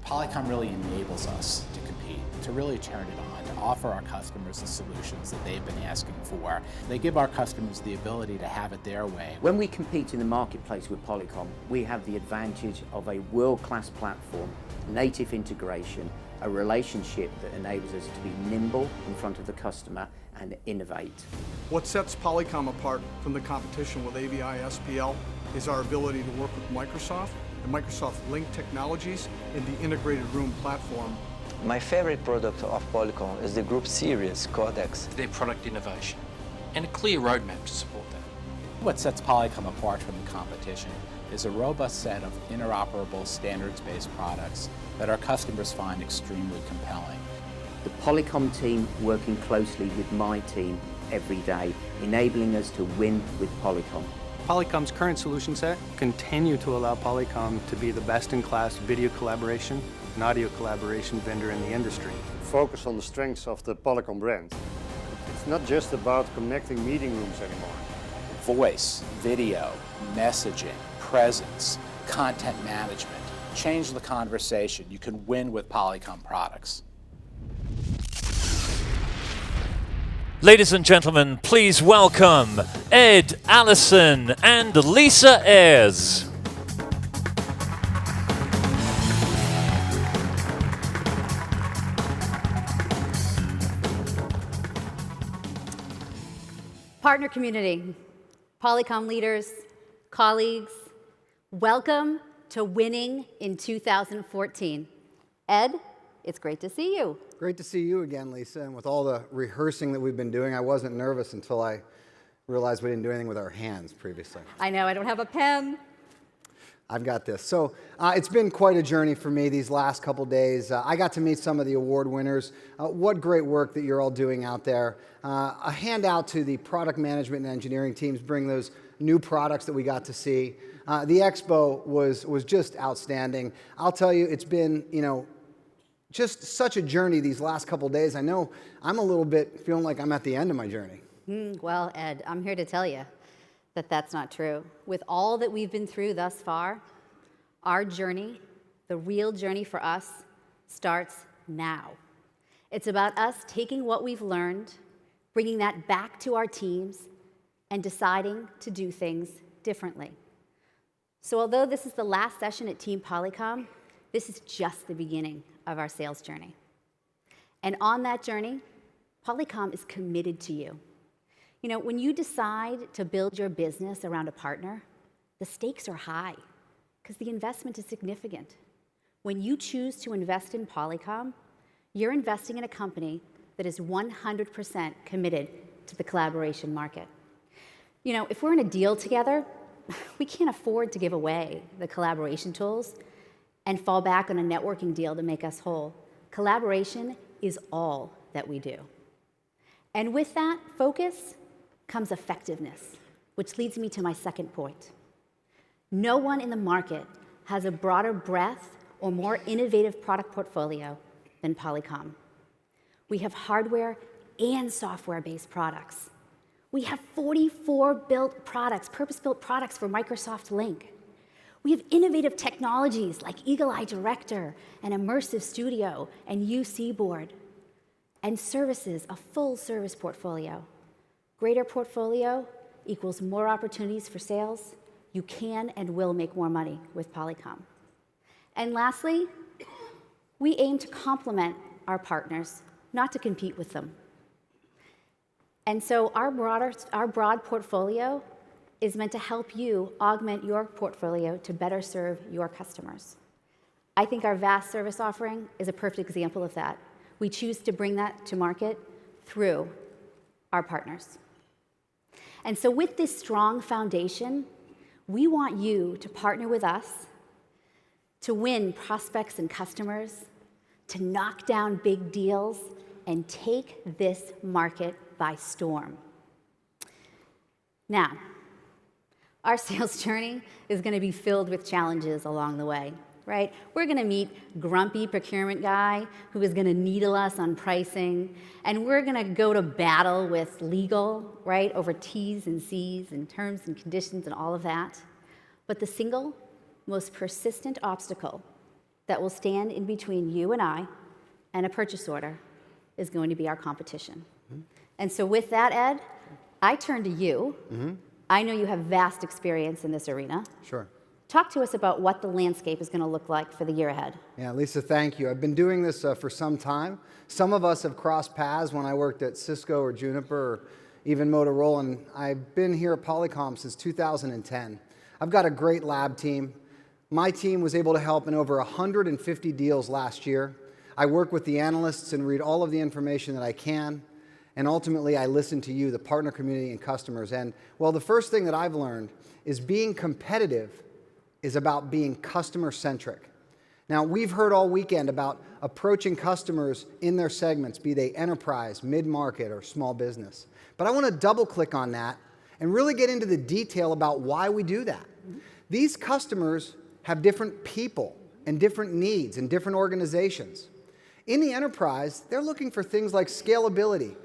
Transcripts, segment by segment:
Polycom really enables us to compete, to really turn it on, to offer our customers the solutions that they've been asking for. They give our customers the ability to have it their way. When we compete in the marketplace with Polycom, we have the advantage of a world-class platform, native integration, a relationship that enables us to be nimble in front of the customer and innovate. What sets Polycom apart from the competition with AVI SPL is our ability to work with Microsoft and Microsoft Link technologies in the integrated room platform. My favorite product of Polycom is the Group Series Codex. Their product innovation and a clear roadmap to support that. What sets Polycom apart from the competition is a robust set of interoperable standards-based products that our customers find extremely compelling. The Polycom team working closely with my team every day, enabling us to win with Polycom. Polycom's current solution set continue to allow Polycom to be the best-in-class video collaboration and audio collaboration vendor in the industry. Focus on the strengths of the Polycom brand. It's not just about connecting meeting rooms anymore. Voice, video, messaging, presence, content management. Change the conversation. You can win with Polycom products. Ladies and gentlemen, please welcome Ed, Allison, and Lisa Ayres. Partner community, Polycom leaders, colleagues, welcome to Winning in 2014. Ed, it's great to see you. Great to see you again, Lisa. And with all the rehearsing that we've been doing, I wasn't nervous until I realized we didn't do anything with our hands previously. I know, I don't have a pen. I've got this. So it's been quite a journey for me these last couple days. I got to meet some of the award winners. What great work that you're all doing out there. A handout to the product management and engineering teams, bring those new products that we got to see. The expo was just outstanding. I'll tell you, it's been, just such a journey these last couple days. I know I'm a little bit feeling like I'm at the end of my journey. Well, Ed, I'm here to tell you that that's not true. With all that we've been through thus far, our journey, the real journey for us, starts now. It's about us taking what we've learned, bringing that back to our teams, and deciding to do things differently. So although this is the last session at Team Polycom, this is just the beginning of our sales journey. And on that journey, Polycom is committed to you. When you decide to build your business around a partner, the stakes are high because the investment is significant. When you choose to invest in Polycom, you're investing in a company that is 100% committed to the collaboration market. If we're in a deal together, we can't afford to give away the collaboration tools and fall back on a networking deal to make us whole. Collaboration is all that we do. And with that focus comes effectiveness, which leads me to my second point. No one in the market has a broader breadth or more innovative product portfolio than Polycom. We have hardware and software-based products. We have 44 purpose-built products for Microsoft Link. We have innovative technologies like Eagle Eye Director and Immersive Studio and UC Board. And services, a full service portfolio. Greater portfolio equals more opportunities for sales. You can and will make more money with Polycom. And lastly, we aim to complement our partners, not to compete with them. And so our broad portfolio is meant to help you augment your portfolio to better serve your customers. I think our vast service offering is a perfect example of that. We choose to bring that to market through our partners. And so with this strong foundation, we want you to partner with us to win prospects and customers, to knock down big deals, and take this market by storm. Now, our sales journey is going to be filled with challenges along the way, right? We're going to meet grumpy procurement guy who is going to needle us on pricing, and we're going to go to battle with legal, right, over T's and C's and terms and conditions and all of that. But the single most persistent obstacle that will stand in between you and I and a purchase order is going to be our competition. And so with that, Ed, I turn to you. I know you have vast experience in this arena. Sure. Talk to us about what the landscape is going to look like for the year ahead. Yeah, Lisa, thank you. I've been doing this for some time. Some of us have crossed paths when I worked at Cisco or Juniper or even Motorola, and I've been here at Polycom since 2010. I've got a great lab team. My team was able to help in over 150 deals last year. I work with the analysts and read all of the information that I can. And ultimately, I listen to you, the partner community and customers. And, well, the first thing that I've learned is being competitive is about being customer-centric. Now, we've heard all weekend about approaching customers in their segments, be they enterprise, mid-market, or small business. But I want to double-click on that and really get into the detail about why we do that. These customers have different people and different needs and different organizations. In the enterprise, they're looking for things like scalability,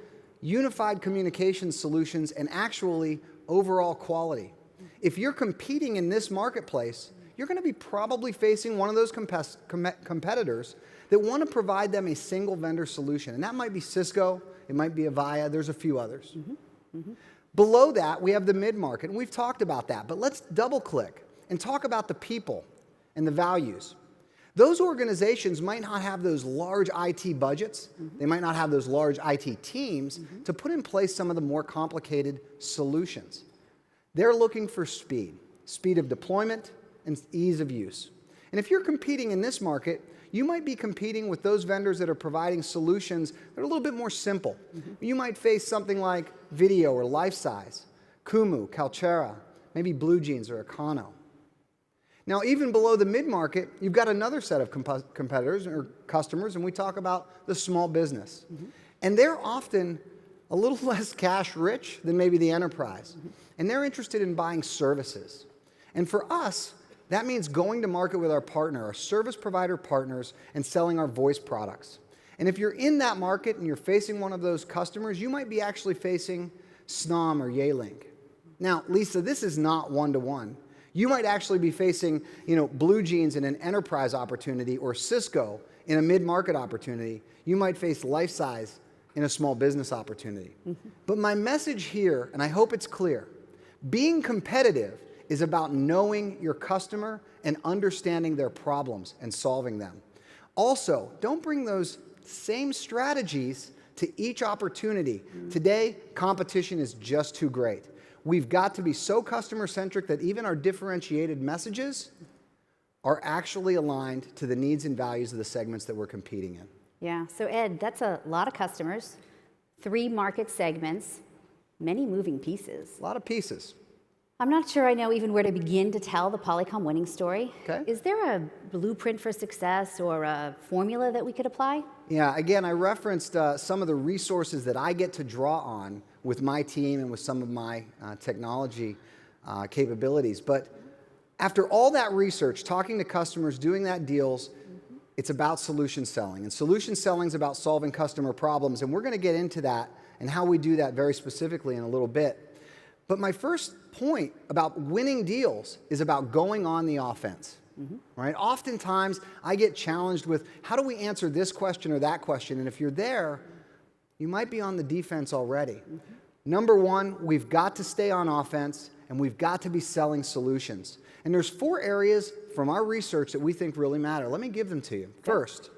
unified communication solutions, and actually overall quality. If you're competing in this marketplace, you're going to be probably facing one of those competitors that want to provide them a single vendor solution. And that might be Cisco, it might be Avaya, there's a few others. Below that, we have the mid-market, and we've talked about that. But let's double-click and talk about the people and the values. Those organizations might not have those large IT budgets. They might not have those large IT teams to put in place some of the more complicated solutions. They're looking for speed of deployment and ease of use. And if you're competing in this market, you might be competing with those vendors that are providing solutions that are a little bit more simple. You might face something like Video or Lifesize, Kumu, Kaltura, maybe Blue Jeans or Econo. Now, even below the mid-market, you've got another set of competitors or customers, and we talk about the small business. And they're often a little less cash rich than maybe the enterprise. And they're interested in buying services. And for us, that means going to market with our partner, our service provider partners, and selling our voice products. And if you're in that market and you're facing one of those customers, you might be actually facing Snom or Yealink. Now, Lisa, this is not one-to-one. You might actually be facing, Blue Jeans in an enterprise opportunity or Cisco in a mid-market opportunity. You might face Lifesize in a small business opportunity. But my message here, and I hope it's clear, being competitive is about knowing your customer and understanding their problems and solving them. Also, don't bring those same strategies to each opportunity. Today, competition is just too great. We've got to be so customer-centric that even our differentiated messages are actually aligned to the needs and values of the segments that we're competing in. Yeah, so Ed, that's a lot of customers, 3 market segments, many moving pieces. A lot of pieces. I'm not sure I know even where to begin to tell the Polycom winning story. Okay. Is there a blueprint for success or a formula that we could apply? Yeah, again, I referenced some of the resources that I get to draw on with my team and with some of my technology capabilities. But after all that research, talking to customers, doing that deals, it's about solution selling. And solution selling is about solving customer problems. And we're going to get into that and how we do that very specifically in a little bit. But my first point about winning deals is about going on the offense. Right? Oftentimes, I get challenged with, how do we answer this question or that question? And if you're there, you might be on the defense already. Number one, we've got to stay on offense, and we've got to be selling solutions. And there's 4 areas from our research that we think really matter. Let me give them to you. First,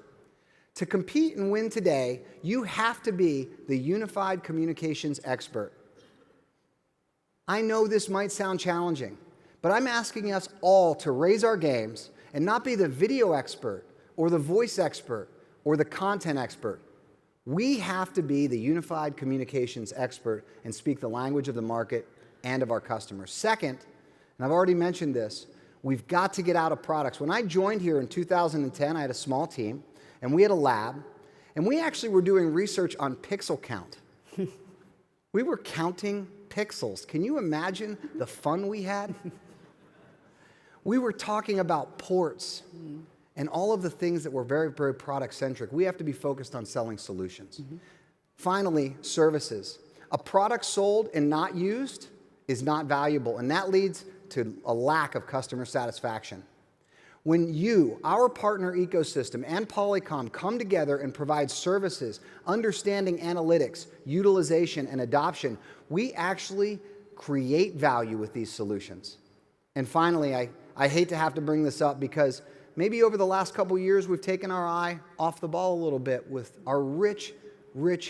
to compete and win today, you have to be the unified communications expert. I know this might sound challenging, but I'm asking us all to raise our games and not be the video expert or the voice expert or the content expert. We have to be the unified communications expert and speak the language of the market and of our customers. Second, and I've already mentioned this, we've got to get out of products. When I joined here in 2010, I had a small team, and we had a lab, and we actually were doing research on pixel count. We were counting pixels. Can you imagine the fun we had? We were talking about ports and all of the things that were very, very product-centric. We have to be focused on selling solutions. Finally, services. A product sold and not used is not valuable, and that leads to a lack of customer satisfaction. When you, our partner ecosystem, and Polycom come together and provide services, understanding analytics, utilization, and adoption, we actually create value with these solutions. And finally, I hate to have to bring this up because maybe over the last couple years we've taken our eye off the ball a little bit with our rich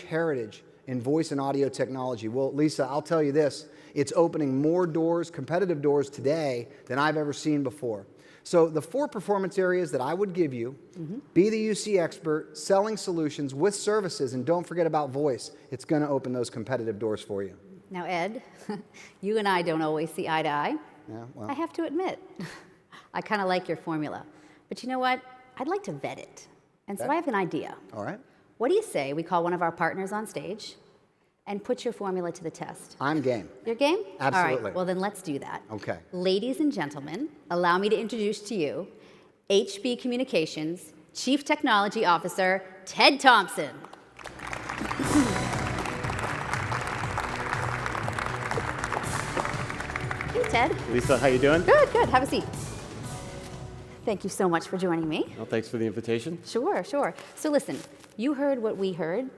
heritage in voice and audio technology. Well, Lisa, I'll tell you this, it's opening more doors, competitive doors today than I've ever seen before. So the 4 performance areas that I would give you, be the UC expert, selling solutions with services, and don't forget about voice. It's going to open those competitive doors for you. Now, Ed, you and I don't always see eye to eye. Yeah, well. I have to admit, I kind of like your formula. But you know what? I'd like to vet it. And so I have an idea. All right. What do you say we call one of our partners on stage and put your formula to the test? I'm game. You're game? Absolutely. All right, well then let's do that. Okay. Ladies and gentlemen, allow me to introduce to you HB Communications Chief Technology Officer, Ted Thompson. Hey, Ted. Lisa, how you doing? Good, good. Have a seat. Thank you so much for joining me. Well, thanks for the invitation. Sure, sure. So listen, you heard what we heard,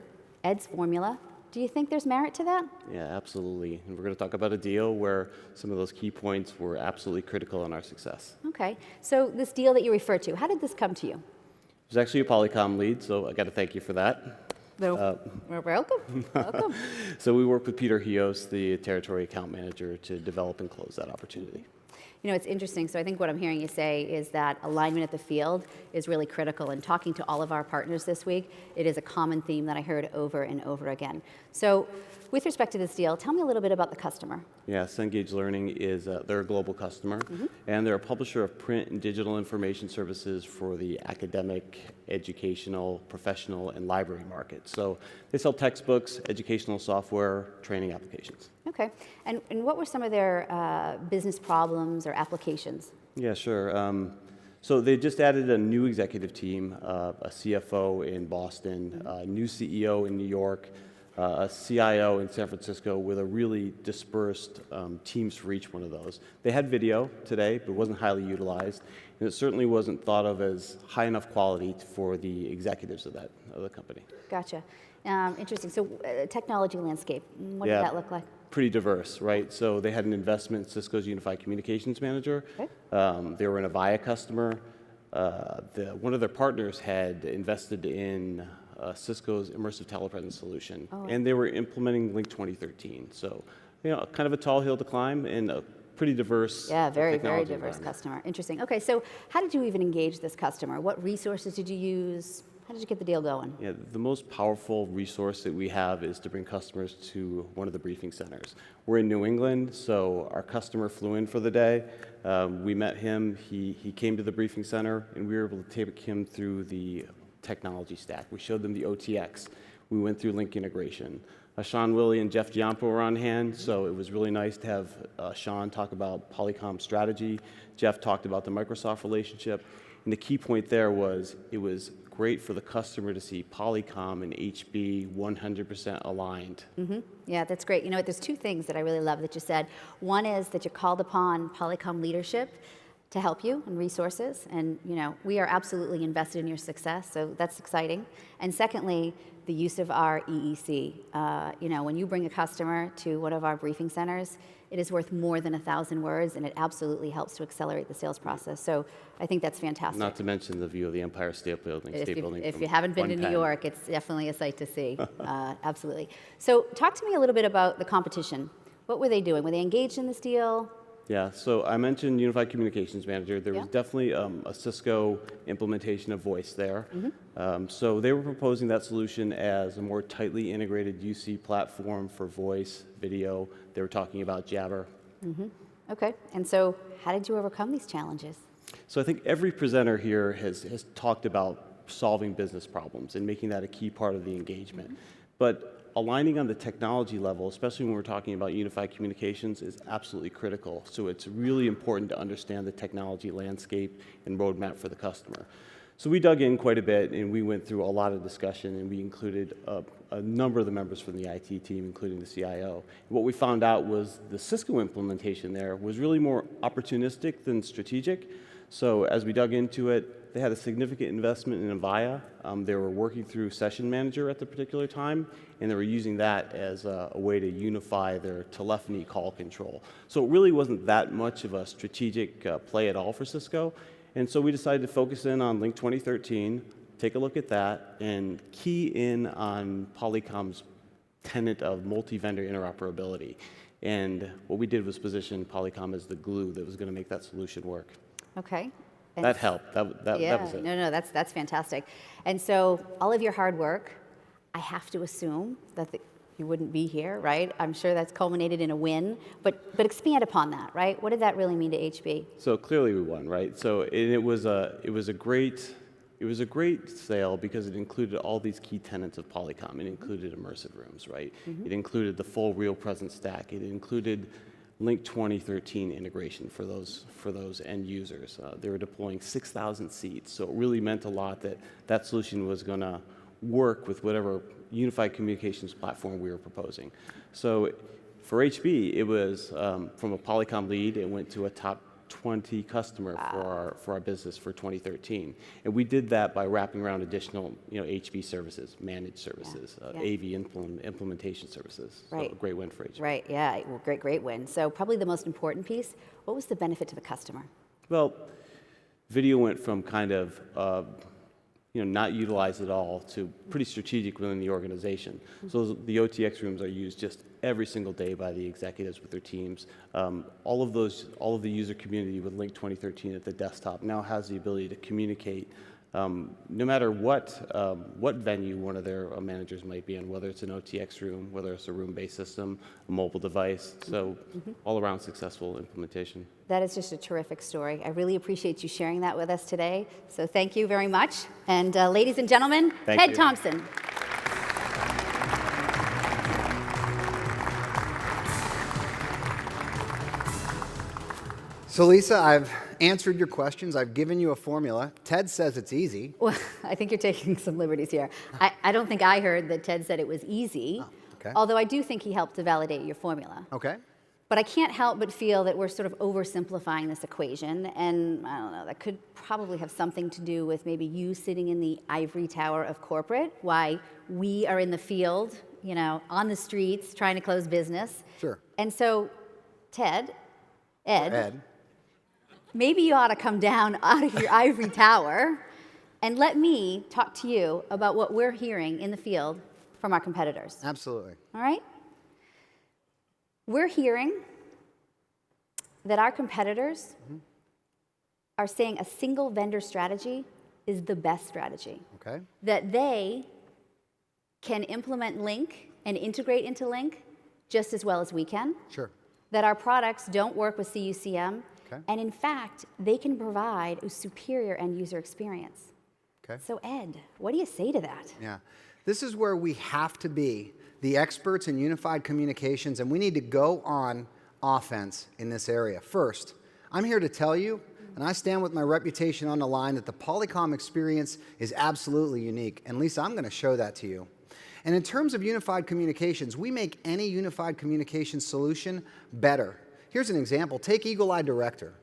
Ed's formula. Do you think there's merit to that? Yeah, absolutely. And we're going to talk about a deal where some of those key points were absolutely critical in our success. Okay. So this deal that you referred to, how did this come to you? It was actually a Polycom lead, so I got to thank you for that. No, we're welcome. Welcome. So we worked with Peter Hios, the territory account manager, to develop and close that opportunity. You know, it's interesting. So I think what I'm hearing you say is that alignment at the field is really critical. And talking to all of our partners this week, it is a common theme that I heard over and over again. So with respect to this deal, tell me a little bit about the customer. Yeah, Cengage Learning is they're a global customer, and they're a publisher of print and digital information services for the academic, educational, professional, and library markets. So they sell textbooks, educational software, training applications. Okay. And what were some of their business problems or applications? Yeah, sure. So they just added a new executive team, a CFO in Boston, a new CEO in New York, a CIO in San Francisco with a really dispersed teams for each one of those. They had video today, but it wasn't highly utilized, and it certainly wasn't thought of as high enough quality for the executives of the company. Gotcha. Interesting. So technology landscape, what did that look like? Pretty diverse, right? So they had an investment in Cisco's Unified Communications Manager. Okay. They were an Avaya customer. One of their partners had invested in Cisco's immersive telepresence solution, and they were implementing Link 2013. So, you know, kind of a tall hill to climb and a pretty diverse very diverse customer. Interesting. Okay, so how did you even engage this customer? What resources did you use? How did you get the deal going? Yeah, the most powerful resource that we have is to bring customers to one of the briefing centers. We're in New England, so our customer flew in for the day. We met him, he came to the briefing center, and we were able to take him through the technology stack. We showed them the OTX. We went through link integration. Sean Willie and Jeff Giampo were on hand, so it was really nice to have Sean talk about Polycom strategy. Jeff talked about the Microsoft relationship. And the key point there was it was great for the customer to see Polycom and HB 100% aligned. Yeah, that's great. You know what, there's 2 things that I really love that you said. One is that you called upon Polycom leadership to help you and resources, and you know, we are absolutely invested in your success, so that's exciting. And secondly, the use of our EEC. You know, when you bring a customer to one of our briefing centers, it is worth more than 1,000 words, and it absolutely helps to accelerate the sales process. So I think that's fantastic. Not to mention the view of the Empire State Building. If you haven't been to New York, it's definitely a sight to see. Absolutely. So talk to me a little bit about the competition. What were they doing? Were they engaged in this deal? Yeah, so I mentioned Unified Communications Manager. There was definitely a Cisco implementation of voice there. So they were proposing that solution as a more tightly integrated UC platform for voice, video. They were talking about Jabber. Okay, and so how did you overcome these challenges? So I think every presenter here has talked about solving business problems and making that a key part of the engagement. But aligning on the technology level, especially when we're talking about unified communications, is absolutely critical. So it's really important to understand the technology landscape and roadmap for the customer. So we dug in quite a bit, and we went through a lot of discussion, and we included a number of the members from the IT team, including the CIO. And what we found out was the Cisco implementation there was really more opportunistic than strategic. So as we dug into it, they had a significant investment in Avaya. They were working through Session Manager at the particular time, and they were using that as a way to unify their telephony call control. So it really wasn't that much of a strategic play at all for Cisco. And so we decided to focus in on Link 2013, take a look at that, and key in on Polycom's tenet of multi-vendor interoperability. And what we did was position Polycom as the glue that was going to make that solution work. Okay. And that helped. That was it. No, that's fantastic. And so all of your hard work, I have to assume that you wouldn't be here, right? I'm sure that's culminated in a win, but expand upon that, right? What did that really mean to HB? So clearly we won, right? So it was a great sale because it included all these key tenets of Polycom. It included immersive rooms, right? It included the full real presence stack. It included Link 2013 integration for those end users. They were deploying 6,000 seats, so it really meant a lot that that solution was going to work with whatever unified communications platform we were proposing. So for HB, it was from a Polycom lead, it went to a top 20 customer for our business for 2013, and we did that by wrapping around additional HB services, managed services, AV implementation services. Right. So a great win for HB. Right. Yeah. Well, great win. So probably the most important piece. What was the benefit to the customer? Well, video went from kind of not utilized at all to pretty strategic within the organization. So the OTX rooms are used just every single day by the executives with their teams. All of the user community with Link 2013 at the desktop now has the ability to communicate no matter what venue one of their managers might be in, whether it's an OTX room, whether it's a room-based system, a mobile device. So all around successful implementation. That is just a terrific story. I really appreciate you sharing that with us today. So thank you very much. And ladies and gentlemen, Ted Thompson. So Lisa, I've answered your questions. I've given you a formula. Ted says it's easy. Well, I think you're taking some liberties here. I don't think I heard that Ted said it was easy, although I do think he helped to validate your formula. Okay. But I can't help but feel that we're sort of oversimplifying this equation, and I don't know, that could probably have something to do with maybe you sitting in the ivory tower of corporate, why we are in the field, on the streets, trying to close business. Sure. And so, Ed, maybe you ought to come down out of your ivory tower and let me talk to you about what we're hearing in the field from our competitors. Absolutely. All right? We're hearing that our competitors are saying a single vendor strategy is the best strategy. Okay. That they can implement Link and integrate into Link just as well as we can. Sure. That our products don't work with CUCM. Okay. And in fact, they can provide a superior end user experience. Okay. So Ed, what do you say to that? Yeah. This is where we have to be the experts in unified communications, and we need to go on offense in this area. First, I'm here to tell you, and I stand with my reputation on the line, that the Polycom experience is absolutely unique. And Lisa, I'm going to show that to you. And in terms of unified communications, we make any unified communications solution better. Here's an example. Take Eagle Eye Director.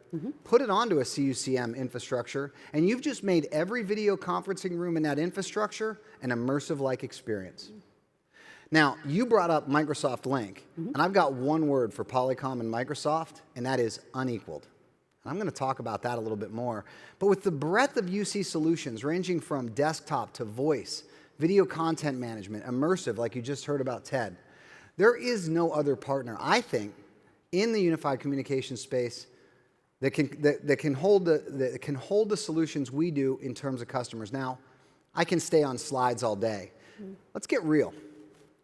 Put it onto a CUCM infrastructure, and you've just made every video conferencing room in that infrastructure an immersive-like experience. Now, you brought up Microsoft Link, and I've got one word for Polycom and Microsoft, and that is unequaled. And I'm going to talk about that a little bit more. But with the breadth of UC solutions ranging from desktop to voice, video content management, immersive, like you just heard about Ted, there is no other partner, I think, in the unified communication space that can hold the solutions we do in terms of customers. Now, I can stay on slides all day. Let's get real.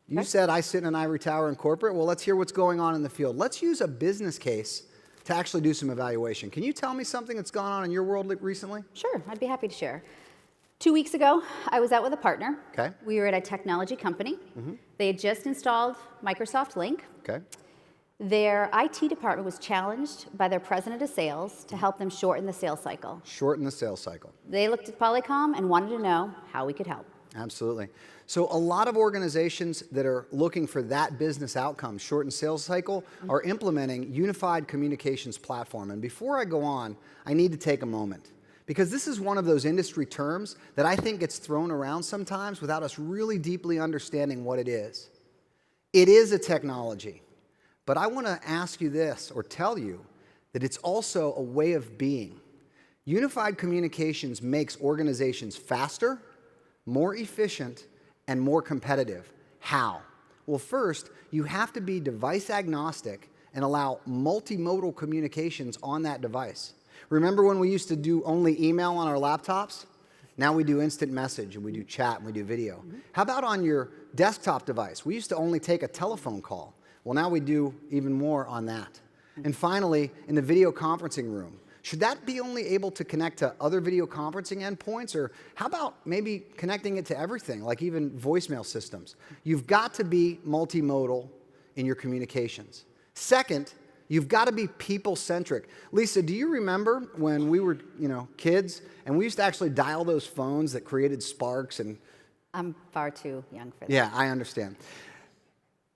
You said I sit in an ivory tower in corporate. Well, let's hear what's going on in the field. Let's use a business case to actually do some evaluation. Can you tell me something that's gone on in your world recently? Sure, I'd be happy to share. 2 weeks ago, I was out with a partner. Okay. We were at a technology company. They had just installed Microsoft Link. Okay. Their IT department was challenged by their president of sales to help them shorten the sales cycle. Shorten the sales cycle. They looked at Polycom and wanted to know how we could help. Absolutely. So a lot of organizations that are looking for that business outcome, shortened sales cycle, are implementing unified communications platform. And before I go on, I need to take a moment, because this is one of those industry terms that I think gets thrown around sometimes without us really deeply understanding what it is. It is a technology, but I want to ask you this, or tell you, that it's also a way of being. Unified communications makes organizations faster, more efficient, and more competitive. How? Well, first, you have to be device agnostic and allow multimodal communications on that device. Remember when we used to do only email on our laptops? Now we do instant message, and we do chat, and we do video. How about on your desktop device? We used to only take a telephone call. Well, now we do even more on that. And finally, in the video conferencing room, should that be only able to connect to other video conferencing endpoints? Or how about maybe connecting it to everything, like even voicemail systems? You've got to be multimodal in your communications. Second, you've got to be people-centric. Lisa, do you remember when we were, kids, and we used to actually dial those phones that created sparks? And I'm far too young for that. yeah, I understand.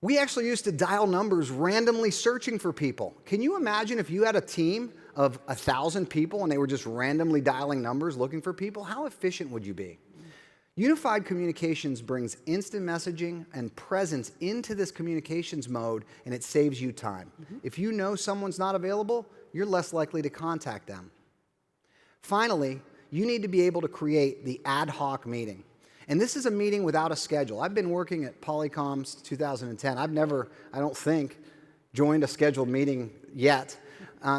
We actually used to dial numbers randomly searching for people. Can you imagine if you had a team of 1,000 people and they were just randomly dialing numbers looking for people? How efficient would you be? Unified communications brings instant messaging and presence into this communications mode, and it saves you time. If you know someone's not available, you're less likely to contact them. Finally, you need to be able to create the ad hoc meeting. And this is a meeting without a schedule. I've been working at Polycom since 2010. I've never, I don't think, joined a scheduled meeting yet.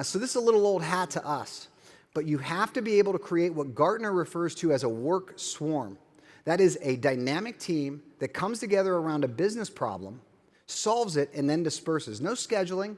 So this is a little old hat to us. But you have to be able to create what Gartner refers to as a work swarm. That is a dynamic team that comes together around a business problem, solves it, and then disperses. No scheduling.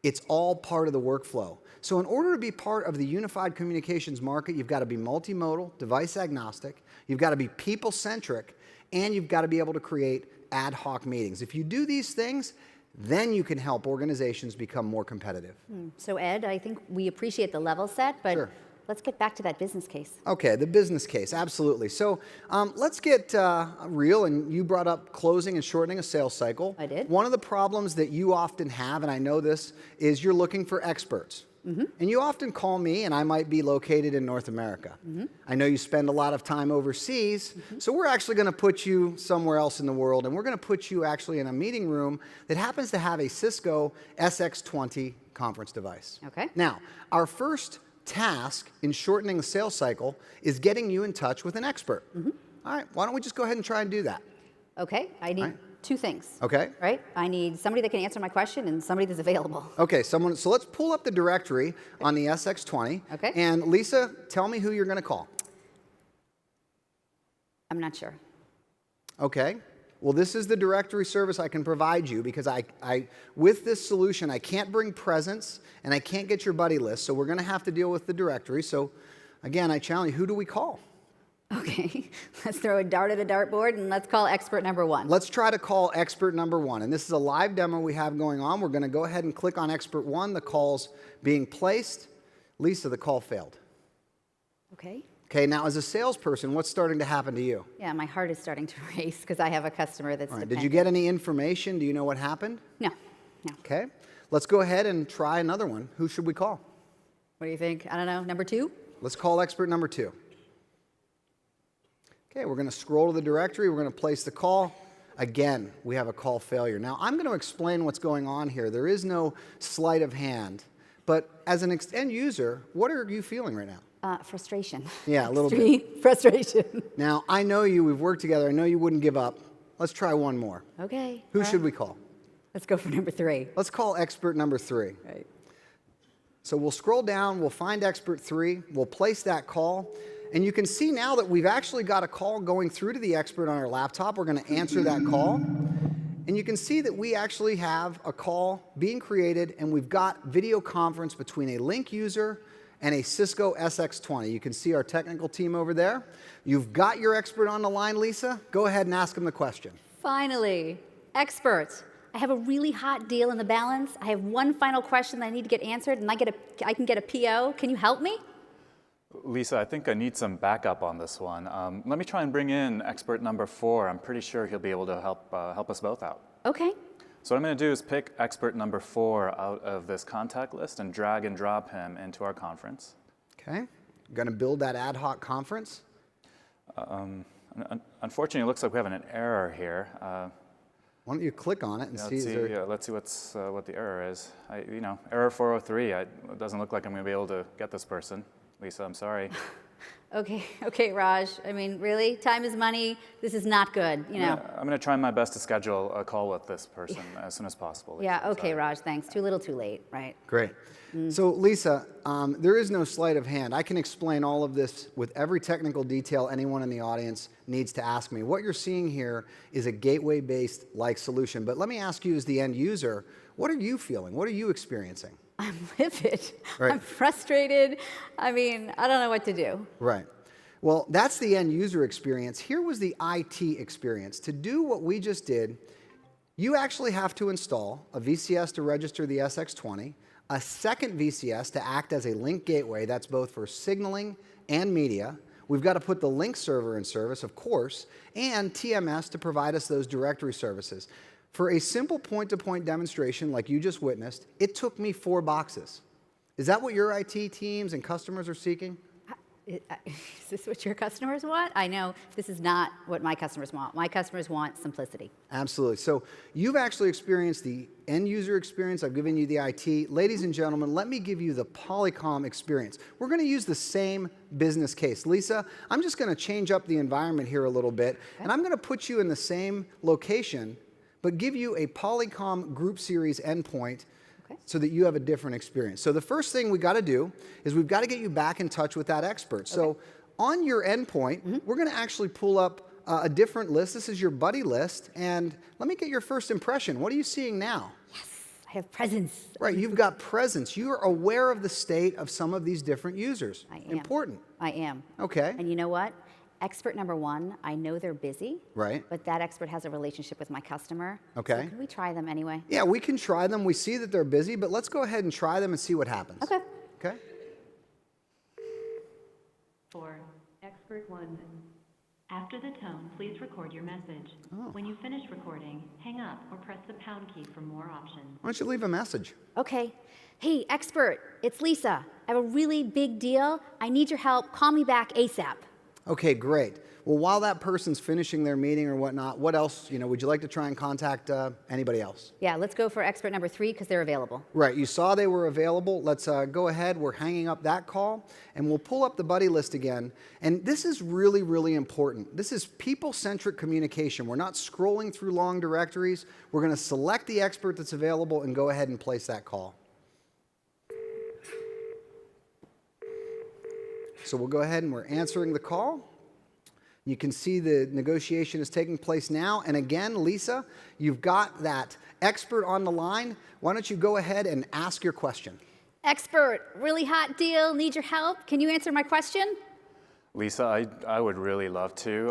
It's all part of the workflow. So in order to be part of the unified communications market, you've got to be multimodal, device agnostic, you've got to be people-centric, and you've got to be able to create ad hoc meetings. If you do these things, then you can help organizations become more competitive. So Ed, I think we appreciate the level set, but Sure. let's get back to that business case. Okay, the business case, absolutely. So let's get real, and you brought up closing and shortening a sales cycle. I did. One of the problems that you often have, and I know this, is you're looking for experts. And you often call me, and I might be located in North America. I know you spend a lot of time overseas, so we're actually going to put you somewhere else in the world, and we're going to put you actually in a meeting room that happens to have a Cisco SX20 conference device. Okay. Now, our first task in shortening the sales cycle is getting you in touch with an expert. All right, why don't we just go ahead and try and do that? Okay, I need two things. Okay. Right? I need somebody that can answer my question and somebody that's available. Okay, so let's pull up the directory on the SX20. Okay. And Lisa, tell me who you're going to call. I'm not sure. Okay. Well, this is the directory service I can provide you, because with this solution, I can't bring presence and I can't get your buddy list, so we're going to have to deal with the directory. So again, I challenge you, who do we call? Okay, let's throw a dart at a dartboard and let's call expert number one. Let's try to call expert number one. And this is a live demo we have going on. We're going to go ahead and click on expert one. The call's being placed. Lisa, the call failed. Okay. Okay, now as a salesperson, what's starting to happen to you? Yeah, my heart is starting to race because I have a customer that's All right, dependent. did you get any information? Do you know what happened? No, no. Okay, let's go ahead and try another one. Who should we call? What do you think? I don't know, number two? Let's call expert number two. Okay, we're going to scroll to the directory. We're going to place the call. Again, we have a call failure. Now, I'm going to explain what's going on here. There is no sleight of hand. But as an end user, what are you feeling right now? Frustration. Yeah, a little bit. Extreme frustration. Now, I know you. We've worked together. I know you wouldn't give up. Let's try one more. Okay. Who should we call? Let's go for number three. Let's call expert number three. Right. So we'll scroll down. We'll find expert three. We'll place that call. And you can see now that we've actually got a call going through to the expert on our laptop. We're going to answer that call. And you can see that we actually have a call being created, and we've got video conference between a Link user and a Cisco SX20. You can see our technical team over there. You've got your expert on the line, Lisa. Go ahead and ask him the question. Finally, experts. I have a really hot deal in the balance. I have one final question that I need to get answered, and I can get a PO. Can you help me? Lisa, I think I need some backup on this one. Let me try and bring in expert number 4. I'm pretty sure he'll be able to help us both out. Okay. So what I'm going to do is pick expert number 4 out of this contact list and drag and drop him into our conference. Okay. Going to build that ad hoc conference? Unfortunately, it looks like we have an error here. Why don't you click on it and see? Let's see what the error is. Error 403. It doesn't look like I'm going to be able to get this person. Lisa, I'm sorry. Okay, Raj. I mean, really? Time is money. This is not good, you know. I'm going to try my best to schedule a call with this person as soon as possible. Lisa. Yeah, okay, Raj, thanks. Too little, too late, right? Great. So, Lisa, there is no sleight of hand. I can explain all of this with every technical detail anyone in the audience needs to ask me. What you're seeing here is a gateway-based like solution. But let me ask you as the end user, what are you feeling? What are you experiencing? I'm livid. Right. I'm frustrated. I mean, I don't know what to do. Right. Well, that's the end user experience. Here was the IT experience. To do what we just did, you actually have to install a VCS to register the SX20, a second VCS to act as a link gateway, that's both for signaling and media. We've got to put the link server in service, of course, and TMS to provide us those directory services. For a simple point-to-point demonstration like you just witnessed, it took me 4 boxes. Is that what your IT teams and customers are seeking? Is this what your customers want? I know this is not what my customers want. My customers want simplicity. Absolutely. So you've actually experienced the end user experience. I've given you the IT. Ladies and gentlemen, let me give you the Polycom experience. We're going to use the same business case. Lisa, I'm just going to change up the environment here a little bit, and I'm going to put you in the same location, but give you a Polycom Group Series endpoint so that you have a different experience. So the first thing we got to do is we've got to get you back in touch with that expert. So on your endpoint, we're going to actually pull up a different list. This is your buddy list. And let me get your first impression. What are you seeing now? Yes, I have presence. Right, you've got presence. You are aware of the state of some of these different users. I am. Important. I am. Okay. And you know what? Expert number 1, I know they're busy. Right. But that expert has a relationship with my customer. Okay. So can we try them anyway? Yeah, we can try them. We see that they're busy, but let's go ahead and try them and see what happens. Okay. Okay. For expert 1, after the tone, please record your message. When you finish recording, hang up or press the pound key for more options. Why don't you leave a message? Okay. Hey, expert, it's Lisa. I have a really big deal. I need your help. Call me back ASAP. Okay, great. Well, while that person's finishing their meeting or whatnot, what else, would you like to try and contact anybody else? Yeah, let's go for expert number 3 because they're available. Right, you saw they were available. Let's go ahead. We're hanging up that call, and we'll pull up the buddy list again. And this is really, really important. This is people-centric communication. We're not scrolling through long directories. We're going to select the expert that's available and go ahead and place that call. So we'll go ahead and we're answering the call. You can see the negotiation is taking place now. And again, Lisa, you've got that expert on the line. Why don't you go ahead and ask your question? Expert, really hot deal, need your help. Can you answer my question? Lisa, I would really love to,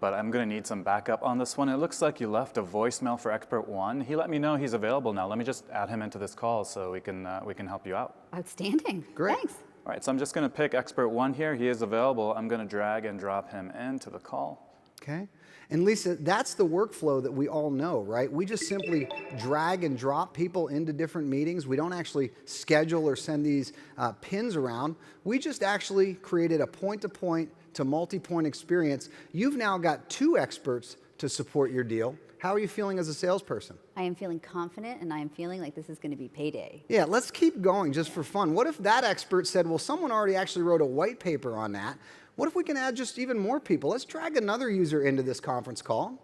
but I'm going to need some backup on this one. It looks like you left a voicemail for expert 1. He let me know he's available now. Let me just add him into this call so we can help you out. Outstanding. Great. Thanks. All right, so I'm just going to pick expert 1 here. He is available. I'm going to drag and drop him into the call. Okay. And Lisa, that's the workflow that we all know, right? We just simply drag and drop people into different meetings. We don't actually schedule or send these pins around. We just actually created a point-to-point to multi-point experience. You've now got 2 experts to support your deal. How are you feeling as a salesperson? I am feeling confident, and I am feeling like this is going to be payday. Yeah, let's keep going just for fun. What if that expert said, well, someone already actually wrote a white paper on that. What if we can add just even more people? Let's drag another user into this conference call.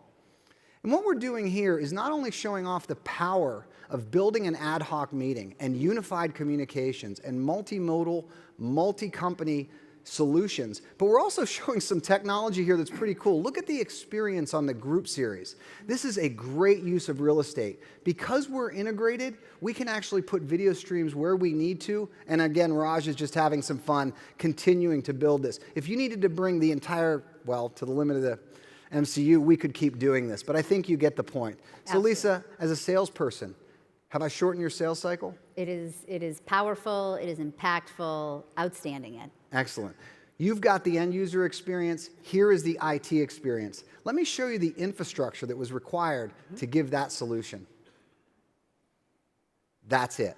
And what we're doing here is not only showing off the power of building an ad hoc meeting and unified communications and multimodal, multi-company solutions, but we're also showing some technology here that's pretty cool. Look at the experience on the group series. This is a great use of real estate. Because we're integrated, we can actually put video streams where we need to. And again, Raj is just having some fun continuing to build this. If you needed to bring the entire, well, to the limit of the MCU, we could keep doing this, but I think you get the point. So Lisa, as a salesperson, have I shortened your sales cycle? It is powerful, it is impactful, outstanding, Ed. Excellent. You've got the end user experience. Here is the IT experience. Let me show you the infrastructure that was required to give that solution. That's it.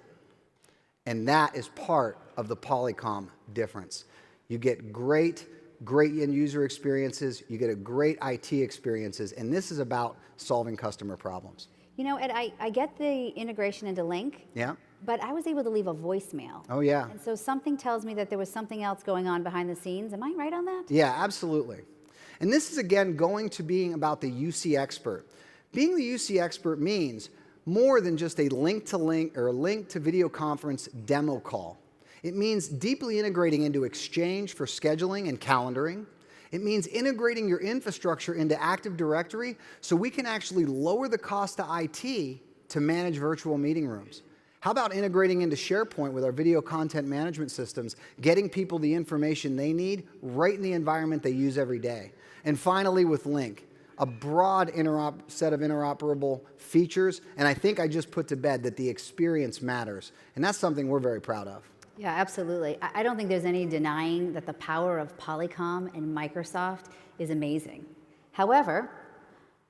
And that is part of the Polycom difference. You get great end user experiences, you get a great IT experiences, and this is about solving customer problems. You know, Ed, I get the integration into Link. Yeah. But I was able to leave a voicemail. Oh, yeah. And so something tells me that there was something else going on behind the scenes. Am I right on that? Yeah, absolutely. And this is, again, going to being about the UC expert. Being the UC expert means more than just a link-to-link or a link-to-video conference demo call. It means deeply integrating into Exchange for scheduling and calendaring. It means integrating your infrastructure into Active Directory so we can actually lower the cost to IT to manage virtual meeting rooms. How about integrating into SharePoint with our video content management systems, getting people the information they need right in the environment they use every day? And finally, with Link, a broad set of interoperable features, and I think I just put to bed that the experience matters, and that's something we're very proud of. Yeah, absolutely. I don't think there's any denying that the power of Polycom and Microsoft is amazing. However,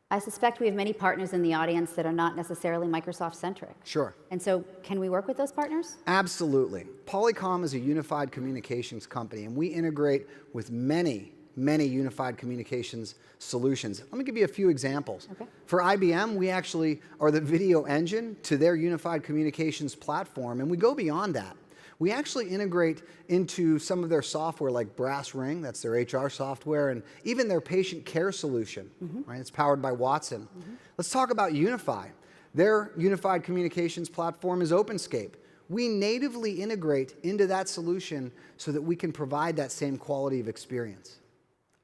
I suspect we have many partners in the audience that are not necessarily Microsoft-centric. Sure. And so can we work with those partners? Absolutely. Polycom is a unified communications company, and we integrate with many unified communications solutions. Let me give you a few examples. Okay. For IBM, we actually are the video engine to their unified communications platform, and we go beyond that. We actually integrate into some of their software like Brass Ring, that's their HR software, and even their patient care solution, right? It's powered by Watson. Let's talk about Unify. Their unified communications platform is OpenScape. We natively integrate into that solution so that we can provide that same quality of experience.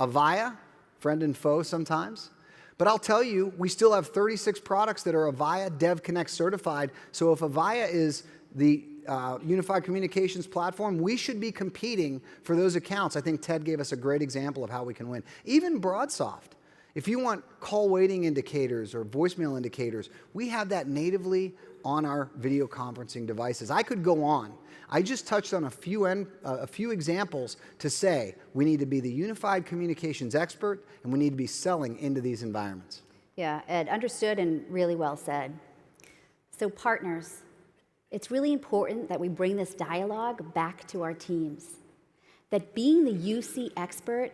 Avaya, friend and foe sometimes, but I'll tell you, we still have 36 products that are Avaya DevConnect certified, so if Avaya is the unified communications platform, we should be competing for those accounts. I think Ted gave us a great example of how we can win. Even BroadSoft. If you want call waiting indicators or voicemail indicators, we have that natively on our video conferencing devices. I could go on. I just touched on a few examples to say we need to be the unified communications expert and we need to be selling into these environments. Yeah, Ed, understood and really well said. So partners, it's really important that we bring this dialogue back to our teams. That being the UC expert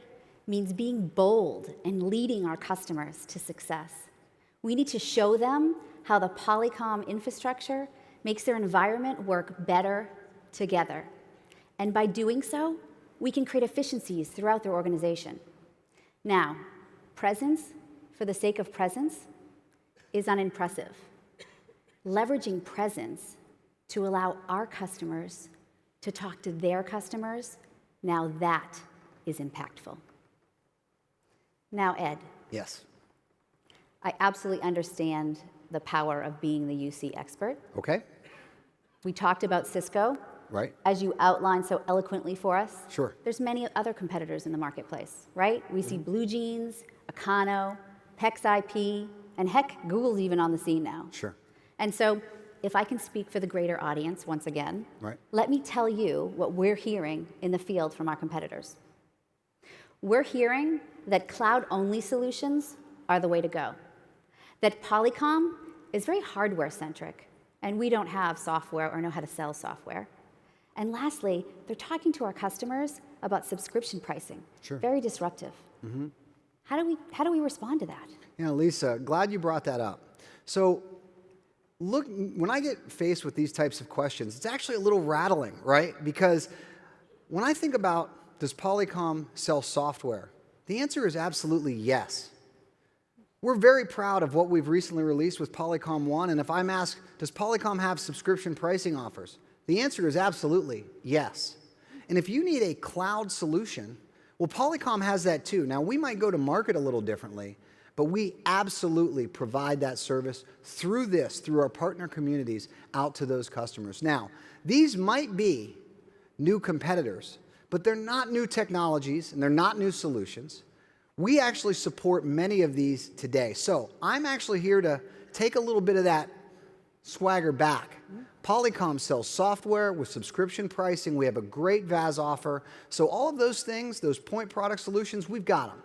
means being bold and leading our customers to success. We need to show them how the Polycom infrastructure makes their environment work better together. And by doing so, we can create efficiencies throughout their organization. Now, presence for the sake of presence is unimpressive. Leveraging presence to allow our customers to talk to their customers, now that is impactful. Now, Ed. Yes. I absolutely understand the power of being the UC expert. Okay. We talked about Cisco. Right. As you outlined so eloquently for us. Sure. There's many other competitors in the marketplace, right? We see Blue Jeans, Acano, PEX IP, and heck, Google's even on the scene now. Sure. And so, if I can speak for the greater audience once again, right. Let me tell you what we're hearing in the field from our competitors. We're hearing that cloud-only solutions are the way to go. That Polycom is very hardware-centric, and we don't have software or know how to sell software. And lastly, they're talking to our customers about subscription pricing. Sure. Very disruptive. Mm-hmm. How do we respond to that? Yeah, Lisa, glad you brought that up. So, look, when I get faced with these types of questions, it's actually a little rattling, right? Because when I think about, does Polycom sell software? The answer is absolutely yes. We're very proud of what we've recently released with Polycom One, and if I'm asked, does Polycom have subscription pricing offers? The answer is absolutely yes. And if you need a cloud solution, well, Polycom has that too. Now, we might go to market a little differently, but we absolutely provide that service through our partner communities out to those customers. Now, these might be new competitors, but they're not new technologies and they're not new solutions. We actually support many of these today. So I'm actually here to take a little bit of that swagger back. Polycom sells software with subscription pricing. We have a great VAS offer. So all of those things, those point product solutions, we've got them.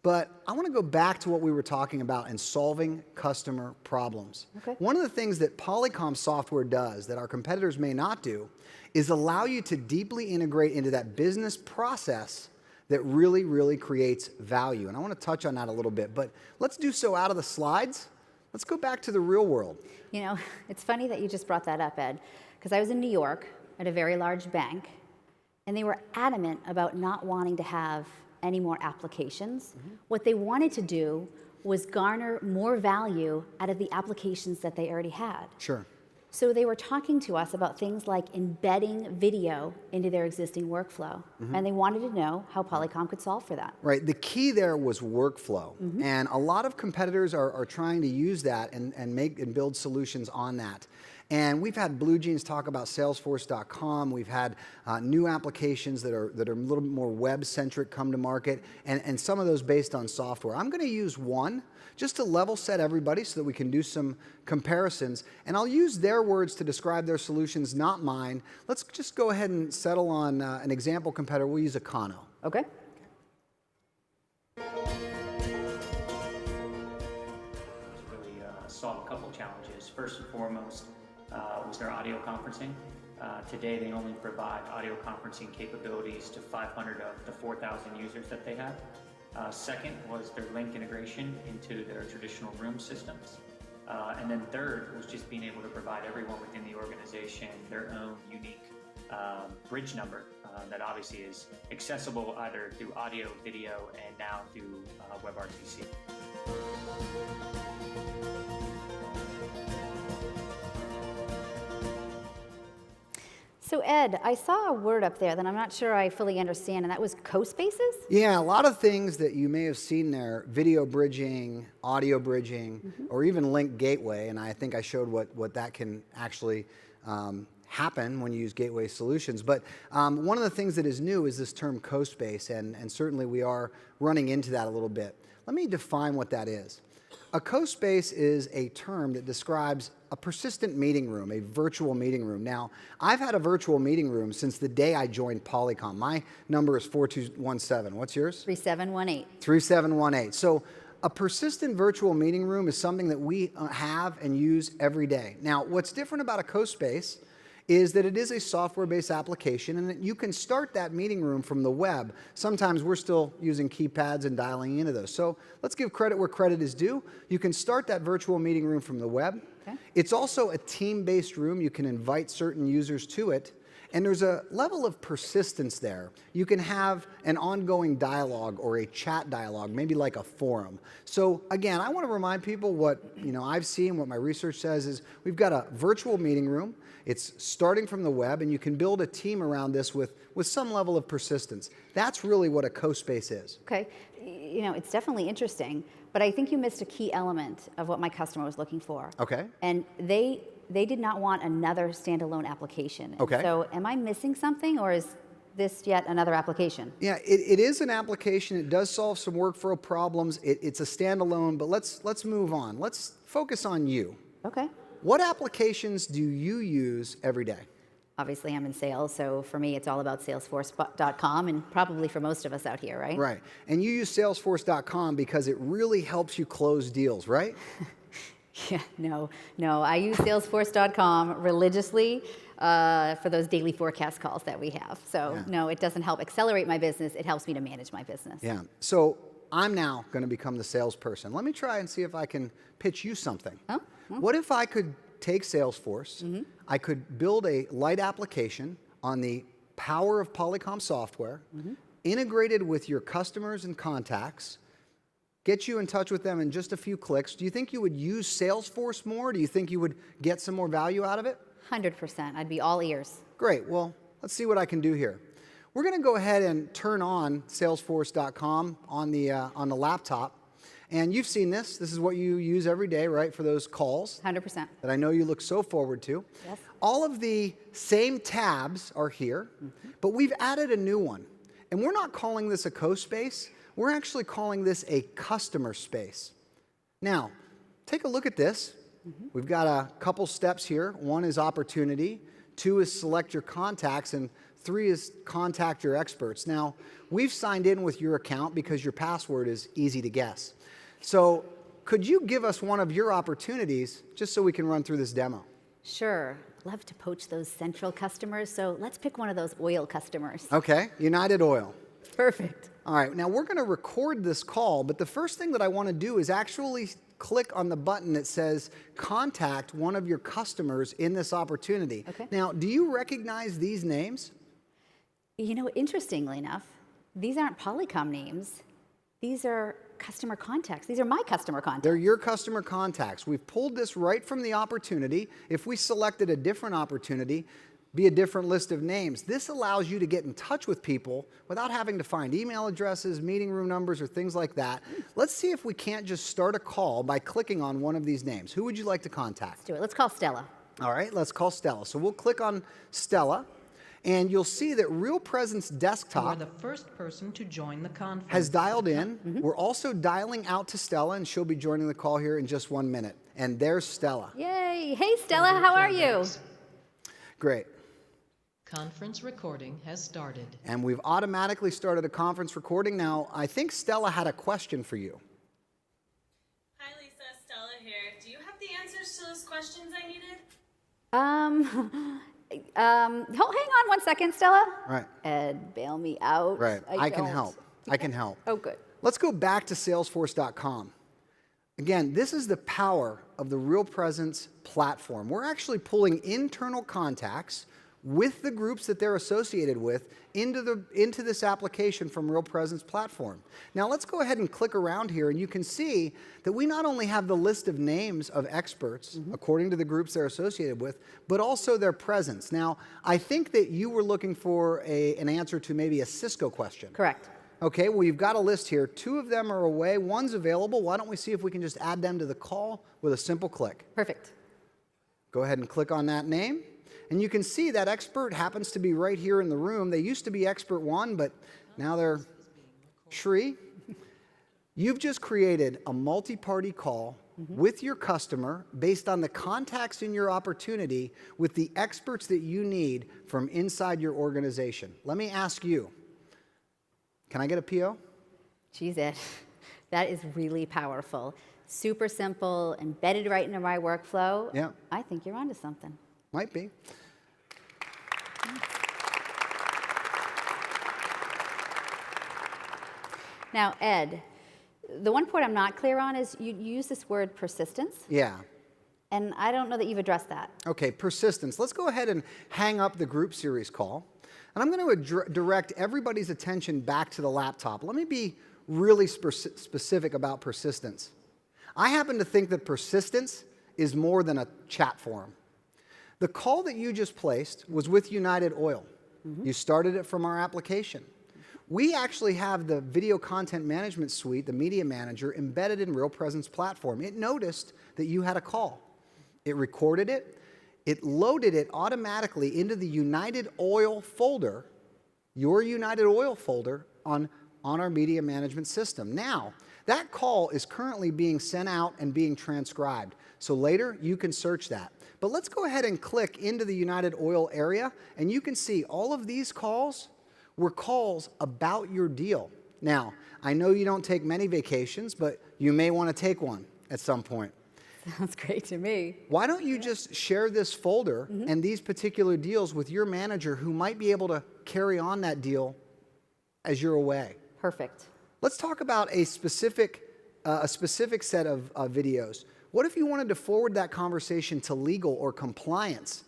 But I want to go back to what we were talking about in solving customer problems. Okay. One of the things that Polycom software does that our competitors may not do is allow you to deeply integrate into that business process that really, really creates value. And I want to touch on that a little bit, but let's do so out of the slides. Let's go back to the real world. You know, it's funny that you just brought that up, Ed, because I was in New York at a very large bank, and they were adamant about not wanting to have any more applications. What they wanted to do was garner more value out of the applications that they already had. Sure. So they were talking to us about things like embedding video into their existing workflow, and they wanted to know how Polycom could solve for that. Right. The key there was workflow, and a lot of competitors are trying to use that and make and build solutions on that. And we've had Blue Jeans talk about Salesforce.com. We've had new applications that are a little bit more web-centric come to market, and some of those based on software. I'm going to use one just to level set everybody so that we can do some comparisons. And I'll use their words to describe their solutions, not mine. Let's just go ahead and settle on an example competitor. We'll use Econo. Okay. Really solve a couple challenges. First and foremost was their audio conferencing. Today they only provide audio conferencing capabilities to 500 of the 4,000 users that they have. Second was their link integration into their traditional room systems. And then third was just being able to provide everyone within the organization their own unique bridge number that obviously is accessible either through audio, video, and now through WebRTC. So Ed, I saw a word up there that I'm not sure I fully understand, and that was co-spaces? Yeah, a lot of things that you may have seen there, video bridging, audio bridging, or even link gateway, and I think I showed what that can actually happen when you use gateway solutions. But one of the things that is new is this term co-space, and certainly we are running into that a little bit. Let me define what that is. A co-space is a term that describes a persistent meeting room, a virtual meeting room. Now, I've had a virtual meeting room since the day I joined Polycom. My number is 4217. What's yours? 3718. 3718. So a persistent virtual meeting room is something that we have and use every day. Now, what's different about a co-space is that it is a software-based application and that you can start that meeting room from the web. Sometimes we're still using keypads and dialing into those. So let's give credit where credit is due. You can start that virtual meeting room from the web. Okay. It's also a team-based room. You can invite certain users to it. And there's a level of persistence there. You can have an ongoing dialogue or a chat dialogue, maybe like a forum. So again, I want to remind people what I've seen, what my research says is we've got a virtual meeting room. It's starting from the web, and you can build a team around this with some level of persistence. That's really what a co-space is. Okay. You know, it's definitely interesting, but I think you missed a key element of what my customer was looking for. Okay. And they did not want another standalone application. And okay. So am I missing something, or is this yet another application? Yeah, it is an application. It does solve some workflow problems. It's a standalone, but let's move on. Let's focus on you. Okay. What applications do you use every day? Obviously, I'm in sales, so for me, it's all about Salesforce.com, and probably for most of us out here, right? Right. And you use Salesforce.com because it really helps you close deals, right? Yeah, no. I use Salesforce.com religiously for those daily forecast calls that we have. So no, it doesn't help accelerate my business. It helps me to manage my business. Yeah. So I'm now going to become the salesperson. Let me try and see if I can pitch you something. Oh? What if I could take Salesforce, I could build a light application on the power of Polycom software, integrated with your customers and contacts, get you in touch with them in just a few clicks. Do you think you would use Salesforce more? Do you think you would get some more value out of it? 100%. I'd be all ears. Great. Well, let's see what I can do here. We're going to go ahead and turn on Salesforce.com on the laptop. And you've seen this. This is what you use every day, right, for those calls. 100%. That I know you look so forward to. Yes. All of the same tabs are here, but we've added a new one. And we're not calling this a co-space. We're actually calling this a customer space. Now, take a look at this. We've got a couple steps here. 1 is opportunity, 2 is select your contacts, and 3 is contact your experts. Now, we've signed in with your account because your password is easy to guess. So could you give us one of your opportunities just so we can run through this demo? Sure. Love to poach those central customers, so let's pick one of those oil customers. Okay, United Oil. Perfect. All right, now we're going to record this call, but the first thing that I want to do is actually click on the button that says contact one of your customers in this opportunity. Okay. Now, do you recognize these names? You know, interestingly enough, these aren't Polycom names. These are customer contacts. These are my customer contacts. They're your customer contacts. We've pulled this right from the opportunity. If we selected a different opportunity, be a different list of names. This allows you to get in touch with people without having to find email addresses, meeting room numbers, or things like that. Let's see if we can't just start a call by clicking on one of these names. Who would you like to contact? Let's do it. Let's call Stella. All right, let's call Stella. So we'll click on Stella, and you'll see that Real Presence Desktop You are the first person to join the conference. has dialed in. We're also dialing out to Stella, and she'll be joining the call here in just 1 minute. And there's Stella. Yay. Hey, Stella, how are you? Great. Conference recording has started. And we've automatically started a conference recording. Now, I think Stella had a question for you. Hi, Lisa. Stella here. Do you have the answers to those questions I needed? Hang on 1 second, Stella. Right. Ed, bail me out. Right. I can don't. help. I can help. Oh, good. Let's go back to Salesforce.com. Again, this is the power of the Real Presence platform. We're actually pulling internal contacts with the groups that they're associated with into this application from Real Presence platform. Now let's go ahead and click around here, and you can see that we not only have the list of names of experts according to the groups they're associated with, but also their presence. Now, I think that you were looking for an answer to maybe a Cisco question. Correct. Okay, well, you've got a list here. 2 of them are away. 1's available. Why don't we see if we can just add them to the call with a simple click? Perfect. Go ahead and click on that name. And you can see that expert happens to be right here in the room. They used to be expert 1, but now they're Shri. You've just created a multi-party call with your customer based on the contacts in your opportunity with the experts that you need from inside your organization. Let me ask you, can I get a PO? Geez, Ed, that is really powerful. Super simple, embedded right into my workflow. Yeah. I think you're onto something. Might be. Now, Ed, the one point I'm not clear on is you use this word persistence, Yeah. and I don't know that you've addressed that. Okay, persistence. Let's go ahead and hang up the group series call. And I'm going to direct everybody's attention back to the laptop. Let me be really specific about persistence. I happen to think that persistence is more than a chat forum. The call that you just placed was with United Oil. You started it from our application. We actually have the video content management suite, the media manager, embedded in Real Presence platform. It noticed that you had a call. It recorded it. It loaded it automatically into the United Oil folder, your United Oil folder on our media management system. Now, that call is currently being sent out and being transcribed. So later, you can search that. But let's go ahead and click into the United Oil area, and you can see all of these calls were calls about your deal. Now, I know you don't take many vacations, but you may want to take one at some point. Sounds great to me. Why don't you just share this folder and these particular deals with your manager who might be able to carry on that deal as you're away? Perfect. Let's talk about a specific set of videos. What if you wanted to forward that conversation to legal or compliance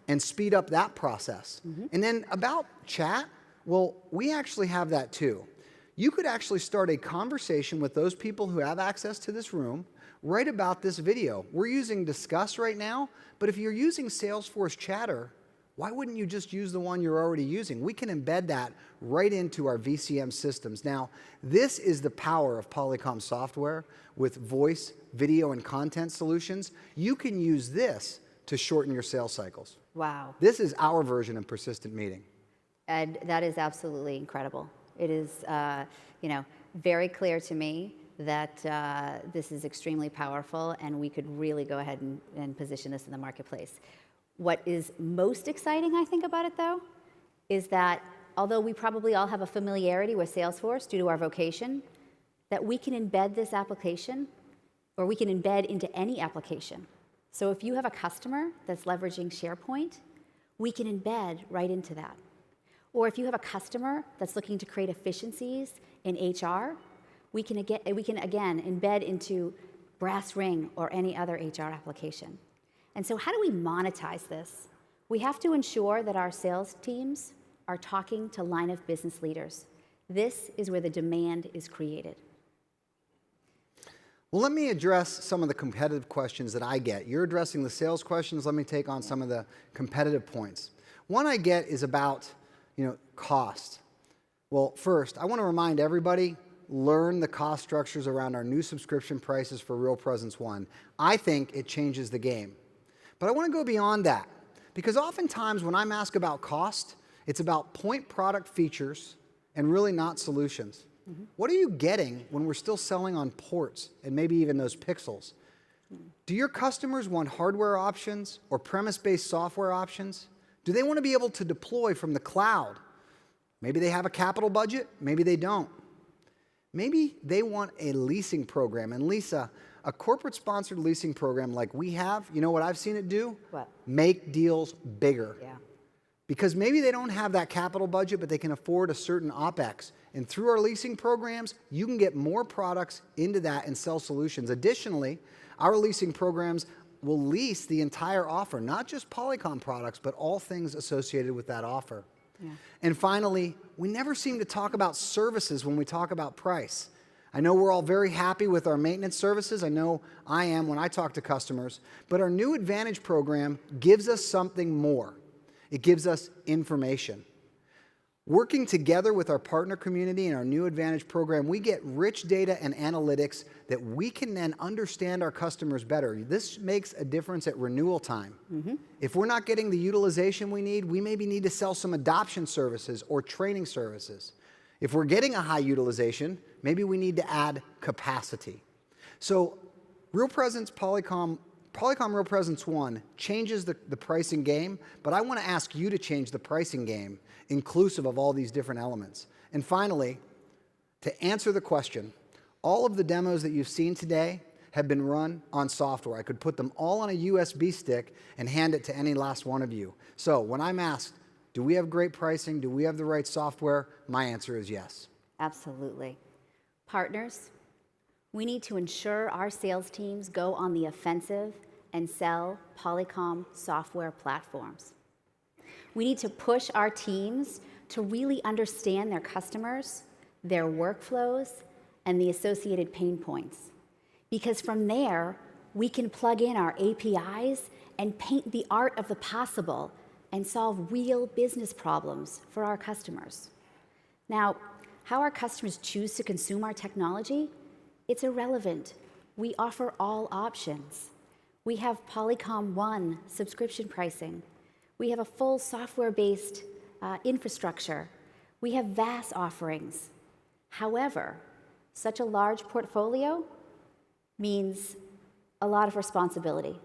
and speed up that process? And then about chat, well, we actually have that too. You could actually start a conversation with those people who have access to this room right about this video. We're using Discuss right now, but if you're using Salesforce Chatter, why wouldn't you just use the one you're already using? We can embed that right into our VCM systems. Now, this is the power of Polycom software with voice, video, and content solutions. You can use this to shorten your sales cycles. Wow. This is our version of persistent meeting. Ed, that is absolutely incredible. It is, very clear to me that this is extremely powerful and we could really go ahead and position this in the marketplace. What is most exciting, I think, about it, though, is that although we probably all have a familiarity with Salesforce due to our vocation, that we can embed this application, or we can embed into any application. So if you have a customer that's leveraging SharePoint, we can embed right into that. Or if you have a customer that's looking to create efficiencies in HR, we can again embed into Brass Ring or any other HR application. And so how do we monetize this? We have to ensure that our sales teams are talking to line of business leaders. This is where the demand is created. Well, let me address some of the competitive questions that I get. You're addressing the sales questions. Let me take on some of the competitive points. One I get is about, cost. Well, first, I want to remind everybody, learn the cost structures around our new subscription prices for Real Presence One. I think it changes the game. But I want to go beyond that, because oftentimes when I'm asked about cost, it's about point product features and really not solutions. Mm-hmm. What are you getting when we're still selling on ports and maybe even those pixels? Do your customers want hardware options or premise-based software options? Do they want to be able to deploy from the cloud? Maybe they have a capital budget, maybe they don't. Maybe they want a leasing program. And Lisa, a corporate-sponsored leasing program like we have, you know what I've seen it do? What? Make deals bigger. Yeah. Because maybe they don't have that capital budget, but they can afford a certain OpEx. And through our leasing programs, you can get more products into that and sell solutions. Additionally, our leasing programs will lease the entire offer, not just Polycom products, but all things associated with that offer. Yeah. And finally, we never seem to talk about services when we talk about price. I know we're all very happy with our maintenance services. I know I am when I talk to customers. But our new Advantage program gives us something more. It gives us information. Working together with our partner community and our new Advantage program, we get rich data and analytics that we can then understand our customers better. This makes a difference at renewal time. Mm-hmm. If we're not getting the utilization we need, we maybe need to sell some adoption services or training services. If we're getting a high utilization, maybe we need to add capacity. So Real Presence Polycom Real Presence One changes the pricing game, but I want to ask you to change the pricing game, inclusive of all these different elements. And finally, to answer the question, all of the demos that you've seen today have been run on software. I could put them all on a USB stick and hand it to any last one of you. So when I'm asked, do we have great pricing? Do we have the right software? My answer is yes. Absolutely. Partners, we need to ensure our sales teams go on the offensive and sell Polycom software platforms. We need to push our teams to really understand their customers, their workflows, and the associated pain points. Because from there, we can plug in our APIs and paint the art of the possible and solve real business problems for our customers. Now, how our customers choose to consume our technology, it's irrelevant. We offer all options. We have Polycom One subscription pricing. We have a full software-based infrastructure. We have VAS offerings. However, such a large portfolio means a lot of responsibility.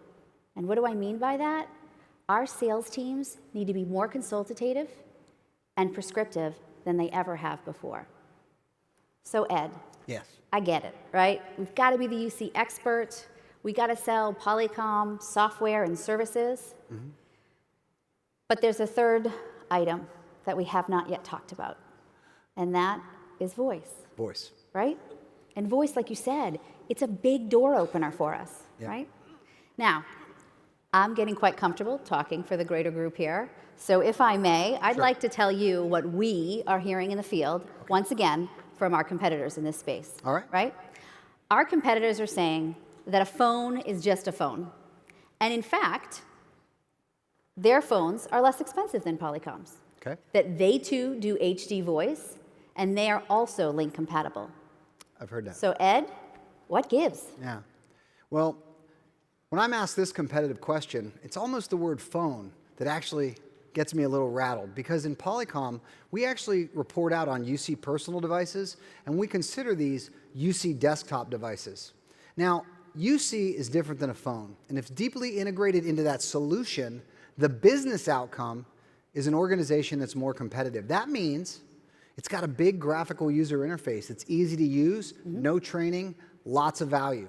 And what do I mean by that? Our sales teams need to be more consultative and prescriptive than they ever have before. So Ed, yes, I get it, right? We've got to be the UC expert. We got to sell Polycom software and services. Mm-hmm. But there's a third item that we have not yet talked about, and that is voice. Voice. Right? And voice, like you said, it's a big door opener for us, right? Now, I'm getting quite comfortable talking for the greater group here. So if I may, I'd like to tell you what we are hearing in the field, once again, from our competitors in this space. All right. Right? Our competitors are saying that a phone is just a phone. And in fact, their phones are less expensive than Polycom's. Okay. That they too do HD voice, and they are also link compatible. I've heard that. So Ed, what gives? Yeah. Well, when I'm asked this competitive question, it's almost the word phone that actually gets me a little rattled because in Polycom, we actually report out on UC personal devices, and we consider these UC desktop devices. Now, UC is different than a phone, and if deeply integrated into that solution, the business outcome is an organization that's more competitive. That means it's got a big graphical user interface. It's easy to use, no training, lots of value.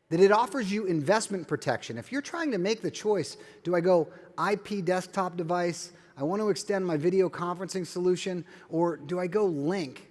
That it offers you investment protection. If you're trying to make the choice, do I go IP desktop device, I want to extend my video conferencing solution, or do I go link?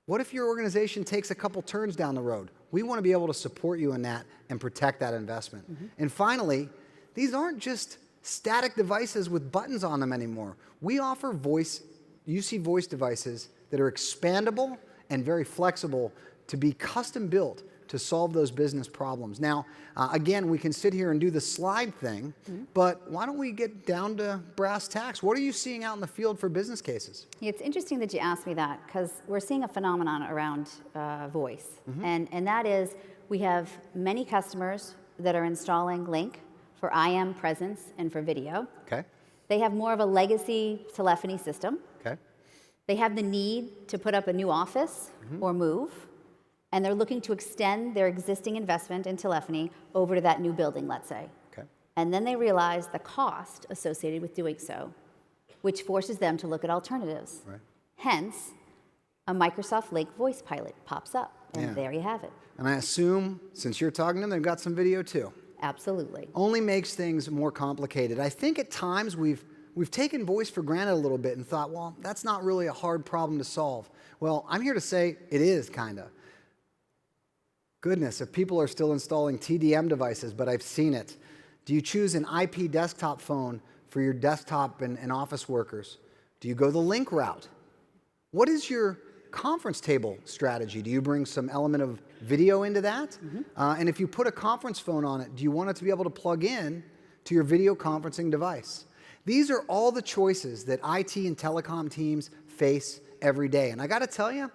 What if your organization takes a couple turns down the road? We want to be able to support you in that and protect that investment. And finally, these aren't just static devices with buttons on them anymore. We offer UC voice devices that are expandable and very flexible to be custom built to solve those business problems. Now, again, we can sit here and do the slide thing, but why don't we get down to brass tacks? What are you seeing out in the field for business cases? It's interesting that you asked me that because we're seeing a phenomenon around voice. And that is we have many customers that are installing Link for IM presence and for video. Okay. They have more of a legacy telephony system. Okay. They have the need to put up a new office or move, and they're looking to extend their existing investment in telephony over to that new building, let's say. Okay. And then they realize the cost associated with doing so, which forces them to look at alternatives. Right. Hence, a Microsoft Link voice pilot pops up, and there you have it. And I assume, since you're talking to them, they've got some video too. Absolutely. Only makes things more complicated. I think at times we've taken voice for granted a little bit and thought, well, that's not really a hard problem to solve. Well, I'm here to say it is, kind of. Goodness, if people are still installing TDM devices, but I've seen it. Do you choose an IP desktop phone for your desktop and office workers? Do you go the Link route? What is your conference table strategy? Do you bring some element of video into that? And if you put a conference phone on it, do you want it to be able to plug in to your video conferencing device? These are all the choices that IT and telecom teams face every day. And I got to tell you,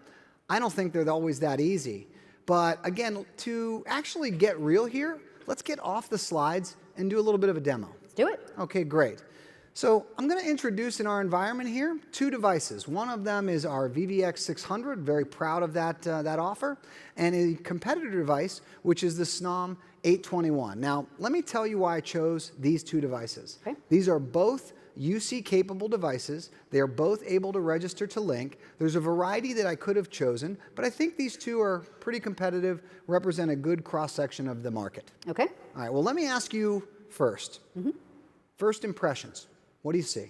I don't think they're always that easy. But again, to actually get real here, let's get off the slides and do a little bit of a demo. Let's do it. Okay, great. So I'm going to introduce in our environment here 2 devices. One of them is our VVX 600, very proud of that offer, and a competitor device, which is the SNOM 821. Now, let me tell you why I chose these 2 devices. Okay. These are both UC-capable devices. They are both able to register to Link. There's a variety that I could have chosen, but I think these 2 are pretty competitive, represent a good cross-section of the market. Okay. All right, well, let me ask you first. First impressions. What do you see?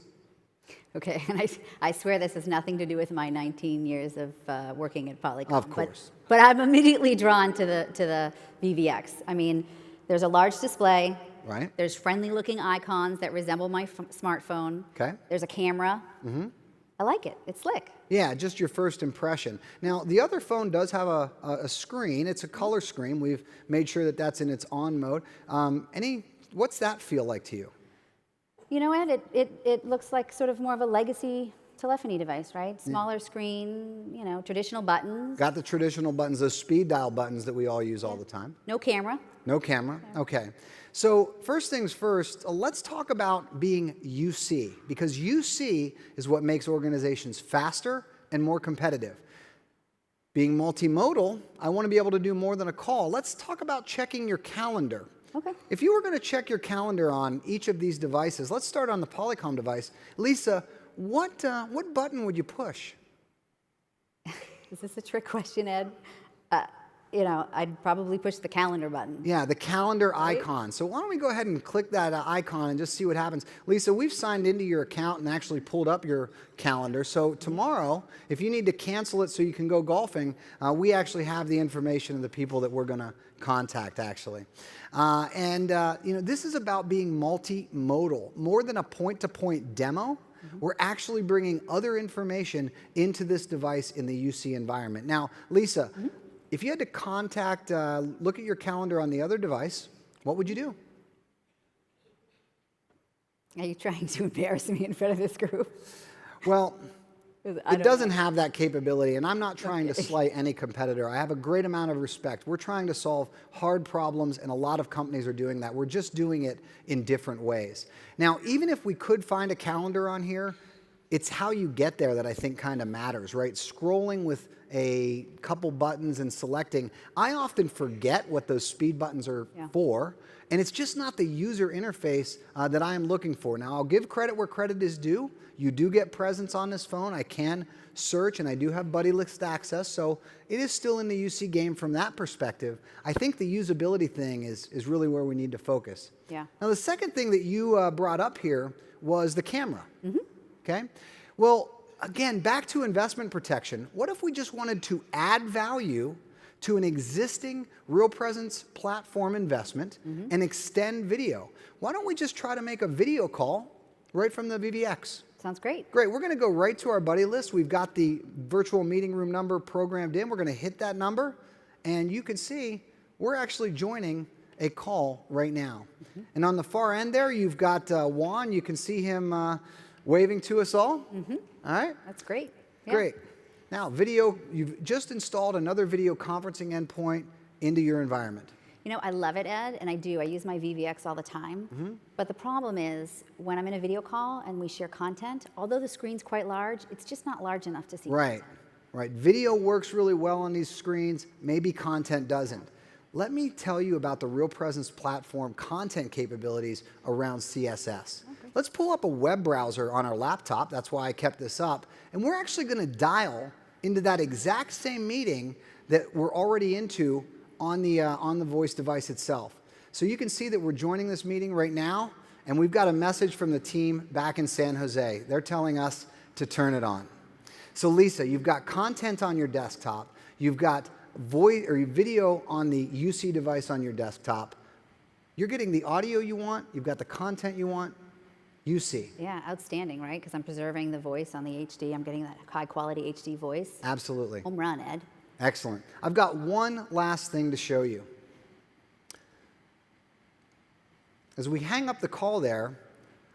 Okay, and I swear this has nothing to do with my 19 years of working at Polycom. Of course. But I'm immediately drawn to the VVX. I mean, there's a large display. Right. There's friendly-looking icons that resemble my smartphone. Okay. There's a camera. I like it. It's slick. Yeah, just your first impression. Now, the other phone does have a screen. It's a color screen. We've made sure that that's in its on mode. What's that feel like to you? You know, Ed, it looks like sort of more of a legacy telephony device, right? Smaller screen, you know, traditional buttons. Got the traditional buttons, those speed dial buttons that we all use all the time. No camera. No camera, okay. So first things first, let's talk about being UC, because UC is what makes organizations faster and more competitive. Being multimodal, I want to be able to do more than a call. Let's talk about checking your calendar. Okay. If you were going to check your calendar on each of these devices, let's start on the Polycom device. Lisa, what button would you push? Is this a trick question, Ed? You know, I'd probably push the calendar button. Yeah, the calendar icon. So why don't we go ahead and click that icon and just see what happens. Lisa, we've signed into your account and actually pulled up your calendar. So tomorrow, if you need to cancel it so you can go golfing, we actually have the information of the people that we're going to contact, actually. You know, this is about being multimodal. More than a point-to-point demo, we're actually bringing other information into this device in the UC environment. Now, Lisa, if you had to look at your calendar on the other device, what would you do? Are you trying to embarrass me in front of this group? Well, It doesn't have that capability, and I'm not trying to slight any competitor. I have a great amount of respect. We're trying to solve hard problems, and a lot of companies are doing that. We're just doing it in different ways. Now, even if we could find a calendar on here, it's how you get there that I think kind of matters, right? Scrolling with a couple buttons and selecting. I often forget what those speed buttons are for, and it's just not the user interface that I am looking for. Now, I'll give credit where credit is due. You do get presence on this phone. I can search, and I do have buddy list access, so it is still in the UC game from that perspective. I think the usability thing is really where we need to focus. Yeah. Now, the second thing that you brought up here was the camera. Okay? Well, again, back to investment protection. What if we just wanted to add value to an existing real presence platform investment and extend video? Why don't we just try to make a video call right from the VVX? Sounds great. Great. We're going to go right to our buddy list. We've got the virtual meeting room number programmed in. We're going to hit that number, and you can see we're actually joining a call right now. And on the far end there, you've got Juan. You can see him waving to us all. All right. That's great. Yeah. Great. Now, video, you've just installed another video conferencing endpoint into your environment. You know, I love it, Ed, and I do. I use my VVX all the time. But the problem is when I'm in a video call and we share content, although the screen's quite large, it's just not large enough to see content. Right. Video works really well on these screens. Maybe content doesn't. Let me tell you about the Real Presence platform content capabilities around CSS. Let's pull up a web browser on our laptop. That's why I kept this up. And we're actually going to dial into that exact same meeting that we're already into on the voice device itself. So you can see that we're joining this meeting right now, and we've got a message from the team back in San Jose. They're telling us to turn it on. So Lisa, you've got content on your desktop. You've got voice or video on the UC device on your desktop. You're getting the audio you want. You've got the content you want. UC. Yeah, outstanding, right? Because I'm preserving the voice on the HD. I'm getting that high quality HD voice. Absolutely. Home run, Ed. Excellent. I've got one last thing to show you. As we hang up the call there,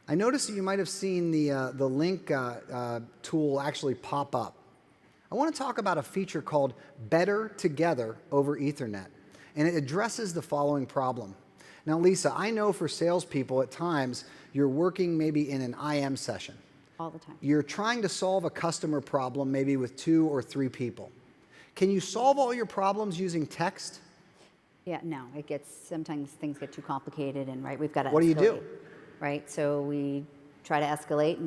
I noticed that you might have seen the link tool actually pop up. I want to talk about a feature called Better Together over Ethernet, and it addresses the following problem. Now, Lisa, I know for salespeople at times you're working maybe in an IM session. All the time. You're trying to solve a customer problem maybe with 2 or 3 people. Can you solve all your problems using text? Yeah, no, sometimes things get too complicated, and we've got to What do you do? Right, so we try to escalate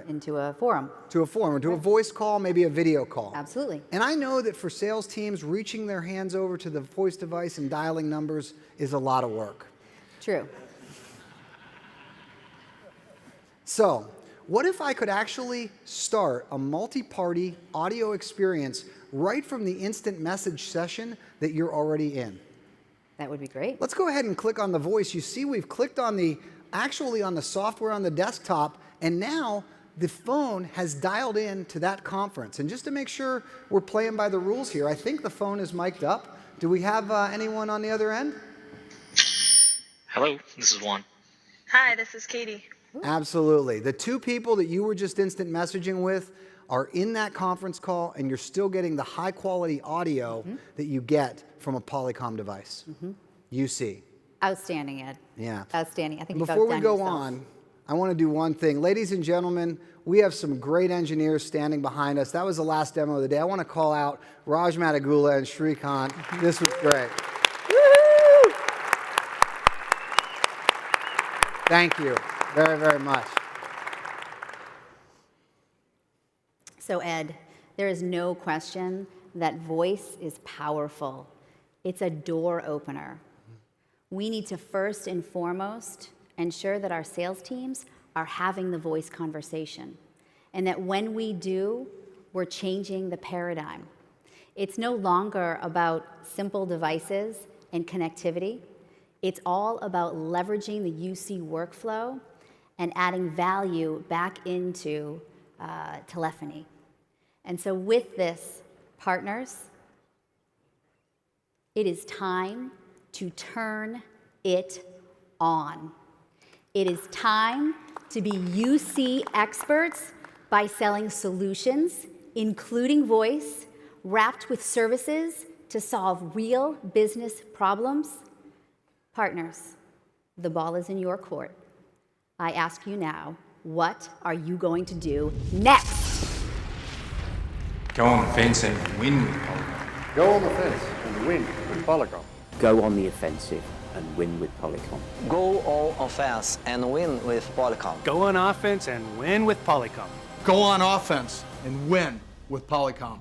into a forum. To a forum, or to a voice call, maybe a video call. Absolutely. And I know that for sales teams, reaching their hands over to the voice device and dialing numbers is a lot of work. True. So, what if I could actually start a multi-party audio experience right from the instant message session that you're already in? That would be great. Let's go ahead and click on the voice. You see we've clicked on the software on the desktop, and now the phone has dialed in to that conference. And just to make sure we're playing by the rules here, I think the phone is mic'd up. Do we have anyone on the other end? Hello, this is Juan. Hi, this is Katie. Absolutely. The 2 people that you were just instant messaging with are in that conference call, and you're still getting the high quality audio that you get from a Polycom device. UC. Outstanding, Ed. Yeah. Outstanding. I think Before we go on, I want to do one thing. Ladies and gentlemen, we have some great engineers standing behind us. That was the last demo of the day. I want to call out Raj Madagula and Shrikant. This was great. Woo! Thank you very, very much. So Ed, there is no question that voice is powerful. It's a door opener. We need to first and foremost ensure that our sales teams are having the voice conversation, and that when we do, we're changing the paradigm. It's no longer about simple devices and connectivity. It's all about leveraging the UC workflow and adding value back into telephony. And so with this, partners, it is time to turn it on. It is time to be UC experts by selling solutions including voice, wrapped with services to solve real business problems? Partners, the ball is in your court. I ask you now, what are you going to do next? Go on the fence and win with Polycom. Go on the fence and win with Polycom. Go on the offensive and win with Polycom. Go all offense and win with Polycom. Go on offense and win with Polycom. Go on offense and win with Polycom.